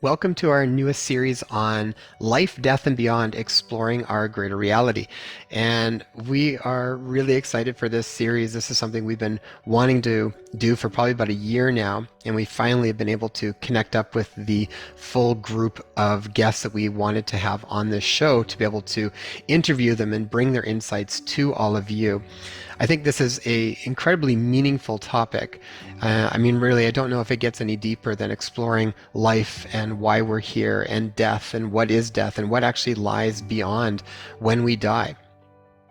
Welcome to our newest series on life, death, and beyond, exploring our greater reality. And we are really excited for this series. This is something we've been wanting to do for probably about a year now, and we finally have been able to connect up with the full group of guests that we wanted to have on this show to be able to interview them and bring their insights to all of you. I think this is a incredibly meaningful topic. Really, I don't know if it gets any deeper than exploring life and why we're here, and death and what actually lies beyond when we die.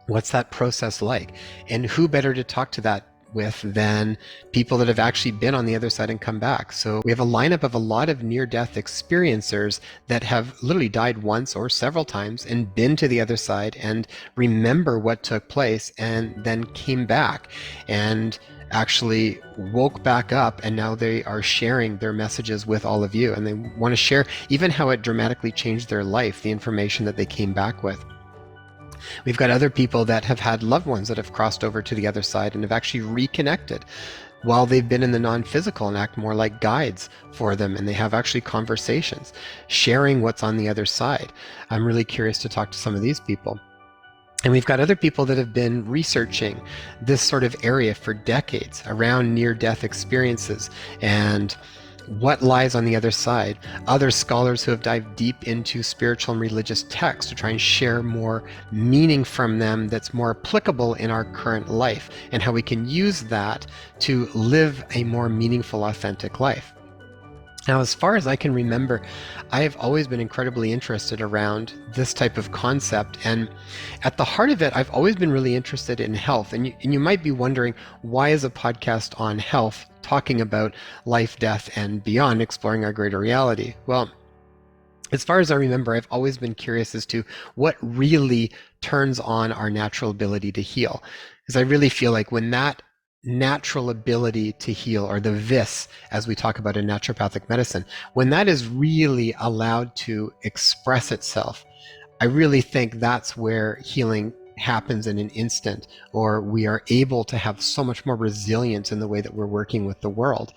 What's that process like? And who better to talk to that with than people that have actually been on the other side and come back. So we have a lineup of a lot of near-death experiencers that have literally died once or several times and been to the other side and remember what took place and then came back and actually woke back up, and now they are sharing their messages with all of you, and they want to share even how it dramatically changed their life, the information that they came back with. We've got other people that have had loved ones that have crossed over to the other side and have actually reconnected while they've been in the non-physical and act more like guides for them, and they have actually conversations, sharing what's on the other side. I'm really curious to talk to some of these people. And we've got other people that have been researching this sort of area for decades around near-death experiences and what lies on the other side. Other scholars who have dived deep into spiritual and religious texts to try and share more meaning from them that's more applicable in our current life, and how we can use that to live a more meaningful, authentic life. Now, as far as I can remember, I have always been incredibly interested around this type of concept. And at the heart of it, I've always been really interested in health. And you might be wondering, why is a podcast on health talking about life, death, and beyond, exploring our greater reality? Well, as far as I remember, I've always been curious as to what really turns on our natural ability to heal. Because I really feel like when that natural ability to heal, or the vis, as we talk about in naturopathic medicine, when that is really allowed to express itself, I really think that's where healing happens in an instant, or we are able to have so much more resilience in the way that we're working with the world.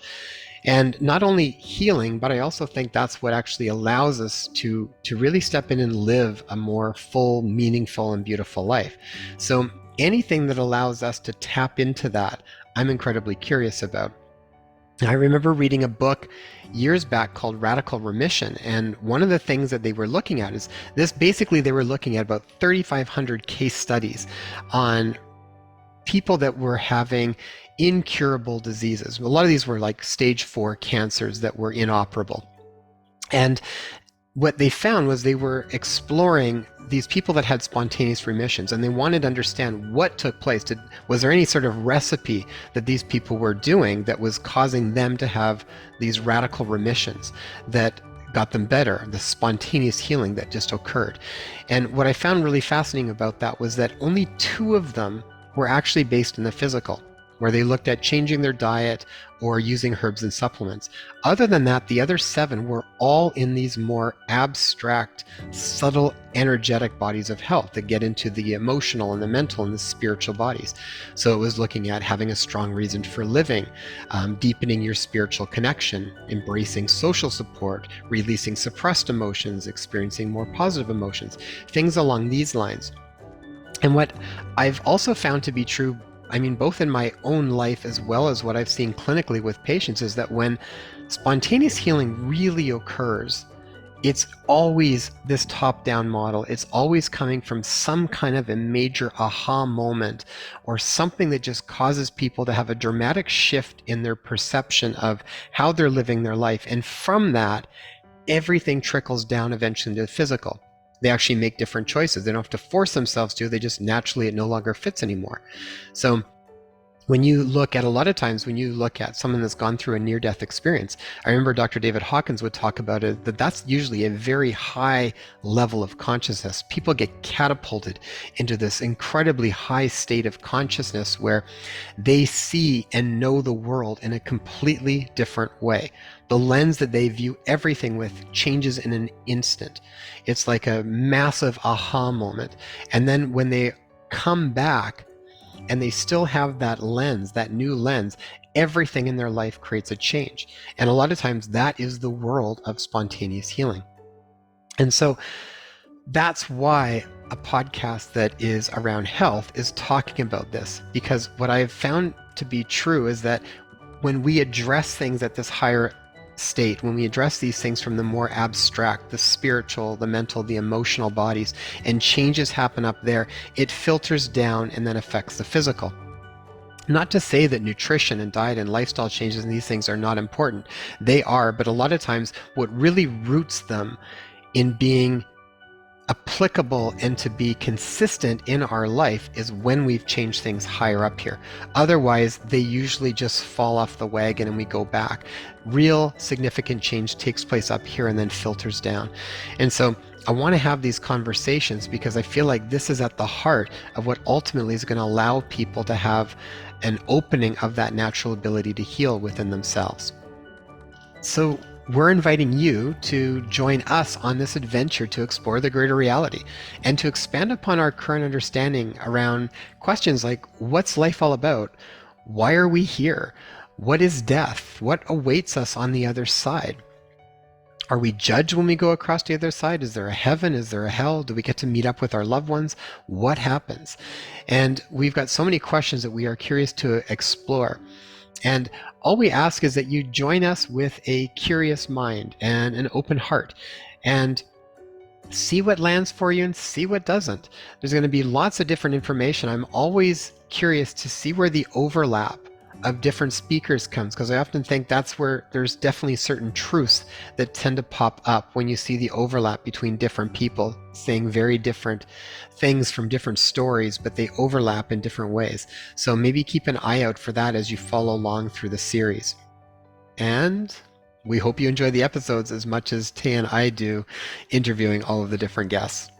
And not only healing, but I also think that's what actually allows us to really step in and live a more full, meaningful, and beautiful life. So anything that allows us to tap into that, I'm incredibly curious about. I remember reading a book years back called Radical Remission, and one of the things that they were looking at is this. Basically, they were looking at about 3,500 case studies on people that were having incurable diseases. A lot of these were like stage 4 cancers that were inoperable. And what they found was they were exploring these people that had spontaneous remissions, and they wanted to understand what took place. Was there any sort of recipe that these people were doing that was causing them to have these radical remissions that got them better, the spontaneous healing that just occurred? And what I found really fascinating about that was that only 2 of them were actually based in the physical, where they looked at changing their diet or using herbs and supplements. Other than that, the other 7 were all in these more abstract, subtle, energetic bodies of health that get into the emotional and the mental and the spiritual bodies. So it was looking at having a strong reason for living, deepening your spiritual connection, embracing social support, releasing suppressed emotions, experiencing more positive emotions, things along these lines. And what I've also found to be true, both in my own life as well as what I've seen clinically with patients, is that when spontaneous healing really occurs, it's always this top-down model. It's always coming from some kind of a major aha moment, or something that just causes people to have a dramatic shift in their perception of how they're living their life. And from that, everything trickles down eventually to the physical. They actually make different choices. They don't have to force themselves to. They just naturally, it no longer fits anymore. So when you look at, a lot of times when you look at someone that's gone through a near-death experience, I remember Dr. David Hawkins would talk about it, that's usually a very high level of consciousness. People get catapulted into this incredibly high state of consciousness where they see and know the world in a completely different way. The lens that they view everything with changes in an instant. It's like a massive aha moment. And then when they come back, and they still have that lens, that new lens, everything in their life creates a change. And a lot of times that is the world of spontaneous healing. And so that's why a podcast that is around health is talking about this, because what I've found to be true is that when we address things at this higher state, when we address these things from the more abstract, the spiritual, the mental, the emotional bodies, and changes happen up there, it filters down and then affects the physical. Not to say that nutrition and diet and lifestyle changes and these things are not important. They are, but a lot of times what really roots them in being applicable and to be consistent in our life is when we've changed things higher up here. Otherwise, they usually just fall off the wagon and we go back. Real significant change takes place up here and then filters down. And so I want to have these conversations because I feel like this is at the heart of what ultimately is going to allow people to have an opening of that natural ability to heal within themselves. So we're inviting you to join us on this adventure to explore the greater reality and to expand upon our current understanding around questions like, what's life all about? Why are we here? What is death? What awaits us on the other side? Are we judged when we go across the other side? Is there a heaven? Is there a hell? Do we get to meet up with our loved ones? What happens? And we've got so many questions that we are curious to explore. And all we ask is that you join us with a curious mind and an open heart and see what lands for you and see what doesn't. There's going to be lots of different information. I'm always curious to see where the overlap of different speakers comes, because I often think that's where there's definitely certain truths that tend to pop up when you see the overlap between different people saying very different things from different stories, but they overlap in different ways. So maybe keep an eye out for that as you follow along through the series. And we hope you enjoy the episodes as much as Tay and I do interviewing all of the different guests.